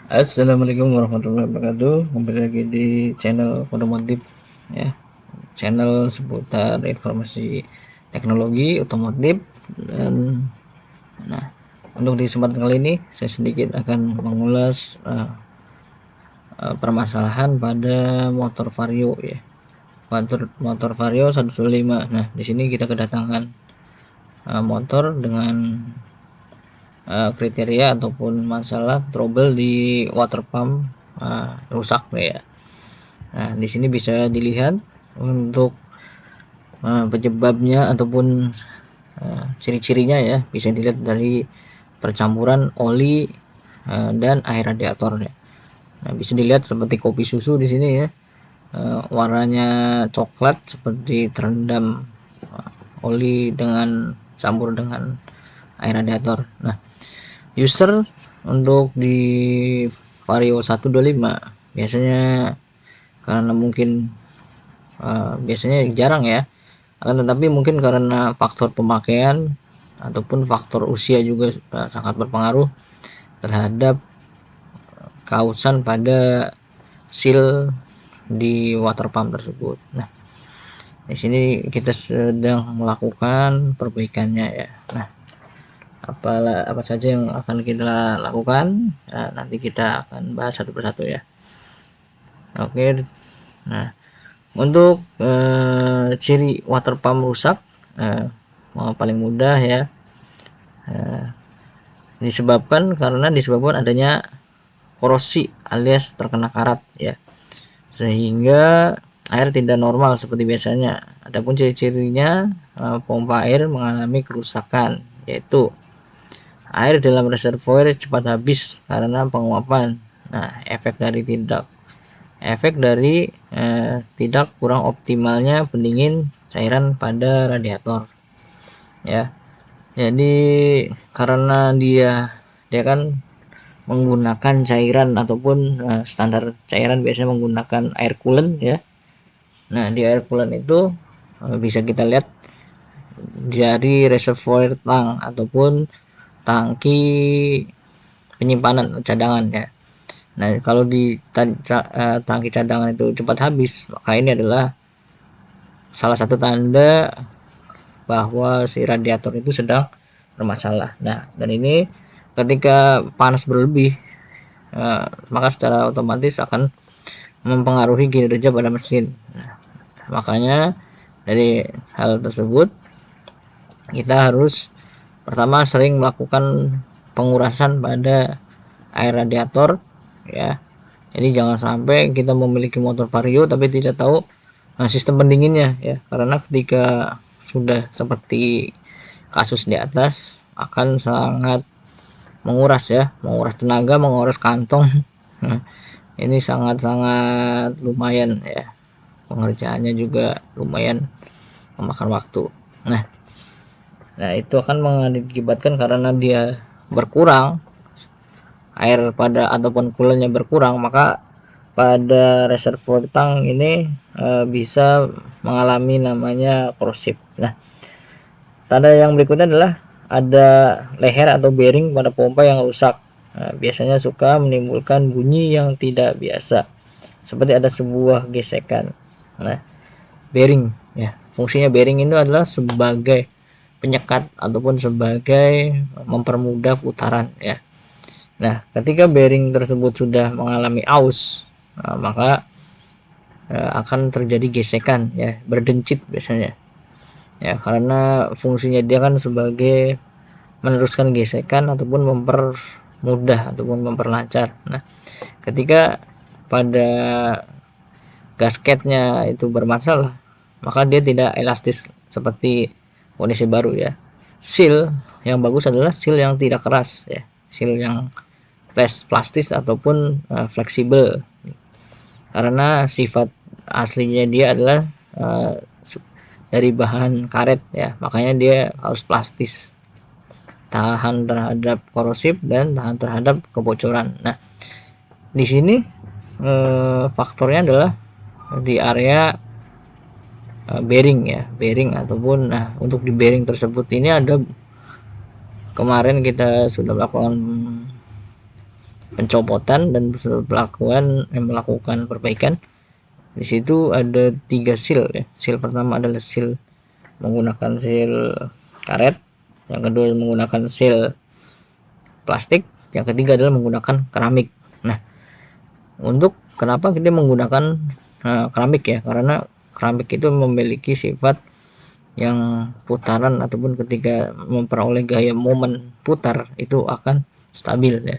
Assalamualaikum warahmatullahi wabarakatuh. Kembali lagi di channel otomotif ya. Channel seputar informasi teknologi otomotif dan nah, untuk di kesempatan kali ini saya sedikit akan mengulas permasalahan pada motor Vario ya. Motor Vario 125. Nah, di sini kita kedatangan motor dengan kriteria ataupun masalah trouble di water pump rusak ya. Nah, di sini bisa dilihat untuk penyebabnya ataupun ciri-cirinya ya, bisa dilihat dari percampuran oli dan air radiator ya. Nah, bisa dilihat seperti kopi susu di sini ya. Warnanya coklat seperti terendam oli dengan campur dengan air radiator. Nah, user untuk di Vario 125 biasanya karena mungkin biasanya jarang ya, akan tetapi mungkin karena faktor pemakaian ataupun faktor usia juga sangat berpengaruh terhadap kausan pada seal di water pump tersebut. Nah, di sini kita sedang melakukan perbaikannya ya. Nah, apa saja yang akan kita lakukan, nah, nanti kita akan bahas satu persatu ya. Oke. Nah, untuk ciri water pump rusak paling mudah ya, disebabkan adanya korosi alias terkena karat ya, sehingga air tidak normal seperti biasanya. Adapun ciri-cirinya, pompa air mengalami kerusakan, yaitu air dalam reservoir cepat habis karena penguapan. Nah, efek dari tidak kurang optimalnya pendingin cairan pada radiator ya. Jadi karena dia kan menggunakan cairan ataupun standar cairan biasanya menggunakan air coolant ya. Nah, di air coolant itu bisa kita lihat dari reservoir tank ataupun tangki penyimpanan cadangan ya. Nah, kalau di tangki cadangan itu cepat habis, maka ini adalah salah satu tanda bahwa si radiator itu sedang bermasalah. Nah, dan ini ketika panas berlebih, maka secara otomatis akan mempengaruhi kinerja pada mesin. Nah, makanya dari hal tersebut kita harus pertama sering melakukan pengurasan pada air radiator ya. Jadi jangan sampai kita memiliki motor Vario tapi tidak tahu sistem pendinginnya ya, karena ketika sudah seperti kasus di atas akan sangat menguras ya, menguras tenaga, menguras kantong. Ini sangat-sangat lumayan ya, pengerjaannya juga lumayan memakan waktu. Nah, itu akan mengakibatkan karena dia berkurang air pada ataupun coolernya berkurang, maka pada reservoir tank ini bisa mengalami namanya korosif. Nah, tanda yang berikutnya adalah ada leher atau bearing pada pompa yang rusak. Nah, biasanya suka menimbulkan bunyi yang tidak biasa, seperti ada sebuah gesekan. Nah, bearing ya, fungsinya bearing itu adalah sebagai penyekat ataupun sebagai mempermudah putaran ya. Nah, ketika bearing tersebut sudah mengalami aus, maka akan terjadi gesekan ya, berdencit biasanya ya, karena fungsinya dia kan sebagai meneruskan gesekan ataupun mempermudah ataupun memperlancar. Nah, ketika pada gasketnya itu bermasalah, maka dia tidak elastis seperti kondisi baru ya. Seal yang bagus adalah seal yang tidak keras ya, seal yang plastis ataupun fleksibel, karena sifat aslinya dia adalah dari bahan karet ya, makanya dia harus plastis, tahan terhadap korosif dan tahan terhadap kebocoran. Nah, di sini faktornya adalah di area bearing ya, bearing ataupun untuk di bearing tersebut ini ada, kemarin kita sudah melakukan pencopotan dan melakukan perbaikan. Di situ ada 3 seal ya. Seal pertama adalah seal menggunakan seal karet, yang kedua menggunakan seal plastik, yang ketiga adalah menggunakan keramik. Nah, untuk kenapa kita menggunakan keramik ya, karena keramik itu memiliki sifat yang putaran ataupun ketika memperoleh gaya momen putar itu akan stabil ya.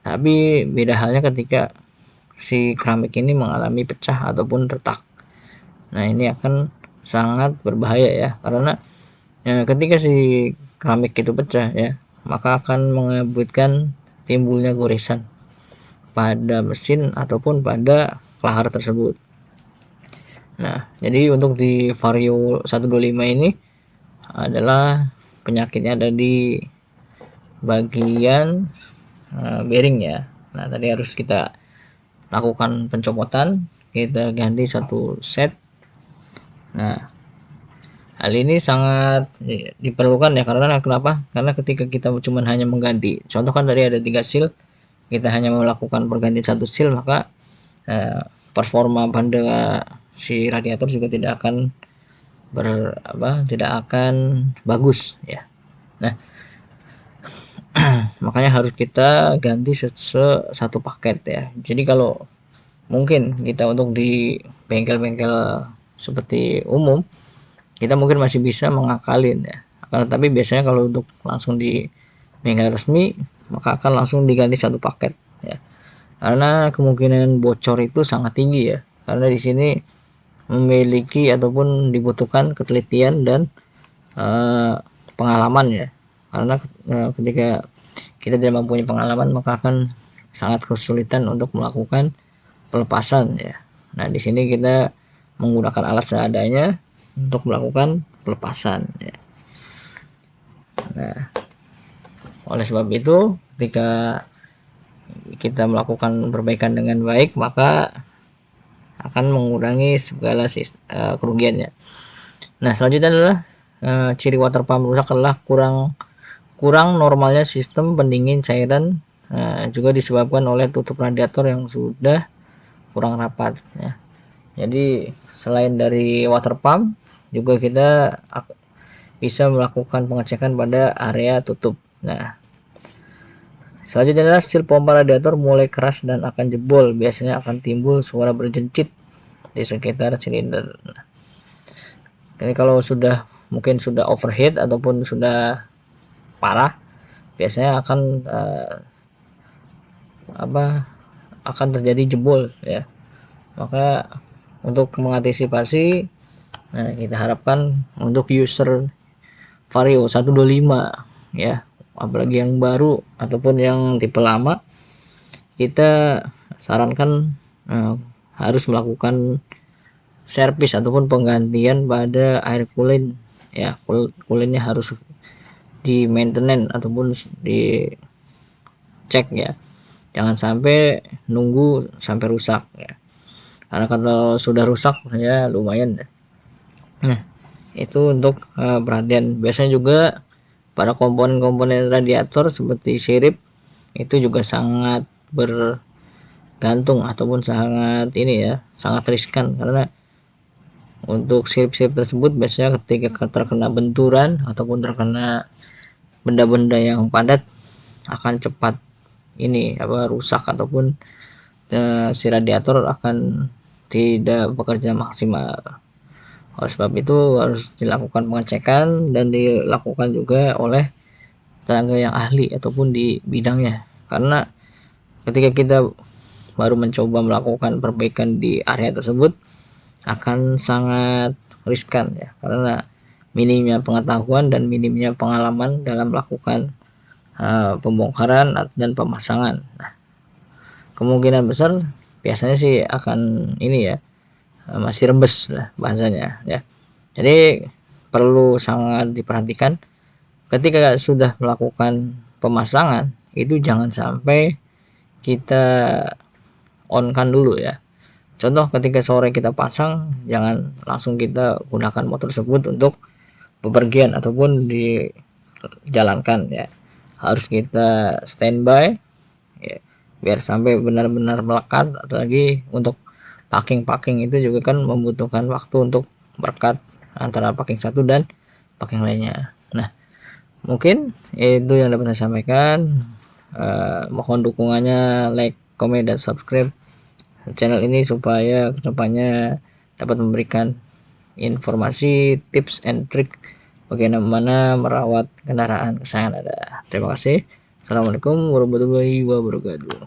Tapi beda halnya ketika si keramik ini mengalami pecah ataupun retak. Nah, ini akan sangat berbahaya ya, karena ketika si keramik itu pecah ya, maka akan mengakibatkan timbulnya goresan pada mesin ataupun pada kelahar tersebut. Nah, jadi untuk di Vario 125 ini adalah penyakitnya ada di bagian bearing ya. Nah, tadi harus kita lakukan pencopotan, kita ganti satu set. Nah, hal ini sangat diperlukan ya, karena kenapa? Karena ketika kita cuma hanya mengganti, contoh kan dari ada 3 seal, kita hanya melakukan pergantian satu seal, maka performa pada si radiator juga tidak akan tidak akan bagus ya. Nah, makanya harus kita ganti satu paket ya. Jadi kalau mungkin kita untuk di bengkel-bengkel seperti umum, kita mungkin masih bisa mengakalin ya, karena tapi biasanya kalau untuk langsung di bengkel resmi maka akan langsung diganti satu paket ya, karena kemungkinan bocor itu sangat tinggi ya, karena di sini memiliki ataupun dibutuhkan ketelitian dan pengalaman ya, karena ketika kita tidak mempunyai pengalaman maka akan sangat kesulitan untuk melakukan pelepasan ya. Nah, di sini kita menggunakan alat seadanya untuk melakukan pelepasan ya. Nah, oleh sebab itu ketika kita melakukan perbaikan dengan baik maka akan mengurangi segala kerugiannya. Nah, selanjutnya adalah ciri water pump rusak adalah kurang normalnya sistem pendingin cairan, juga disebabkan oleh tutup radiator yang sudah kurang rapat ya. Jadi selain dari water pump juga kita bisa melakukan pengecekan pada area tutup. Nah, selanjutnya adalah seal pompa radiator mulai keras dan akan jebol, biasanya akan timbul suara berjencit di sekitar silinder. Nah, jadi kalau sudah mungkin sudah overheat ataupun sudah parah, biasanya akan terjadi jebol ya. Maka untuk mengantisipasi, nah, kita harapkan untuk user Vario 125 ya, apalagi yang baru ataupun yang tipe lama, kita sarankan harus melakukan servis ataupun penggantian pada air coolant ya. Coolantnya harus di maintenance ataupun di cek ya, jangan sampai nunggu sampai rusak ya, karena kalau sudah rusak ya lumayan ya. Nah, itu untuk perhatian. Biasanya juga pada komponen-komponen radiator seperti sirip itu juga sangat bergantung ataupun sangat riskan, karena untuk sirip-sirip tersebut biasanya ketika terkena benturan ataupun terkena benda-benda yang padat akan cepat rusak ataupun si radiator akan tidak bekerja maksimal. Oleh sebab itu harus dilakukan pengecekan dan dilakukan juga oleh tenaga yang ahli ataupun di bidangnya, karena ketika kita baru mencoba melakukan perbaikan di area tersebut akan sangat riskan ya, karena minimnya pengetahuan dan minimnya pengalaman dalam melakukan pembongkaran dan pemasangan. Nah, kemungkinan besar biasanya sih akan masih rembes lah bahasanya ya. Jadi perlu sangat diperhatikan ketika sudah melakukan pemasangan, itu jangan sampai kita on-kan dulu ya. Contoh ketika sore kita pasang, jangan langsung kita gunakan motor tersebut untuk bepergian ataupun dijalankan ya. Harus kita standby ya, biar sampai benar-benar melekat. Atau lagi untuk packing itu juga kan membutuhkan waktu untuk merekat antara packing satu dan packing lainnya. Nah, mungkin itu yang dapat saya sampaikan. Mohon dukungannya, like, komen, dan subscribe channel ini supaya kedepannya dapat memberikan informasi, tips and trik bagaimana merawat kendaraan kesayangan Anda. Terima kasih. Assalamualaikum warahmatullahi wabarakatuh.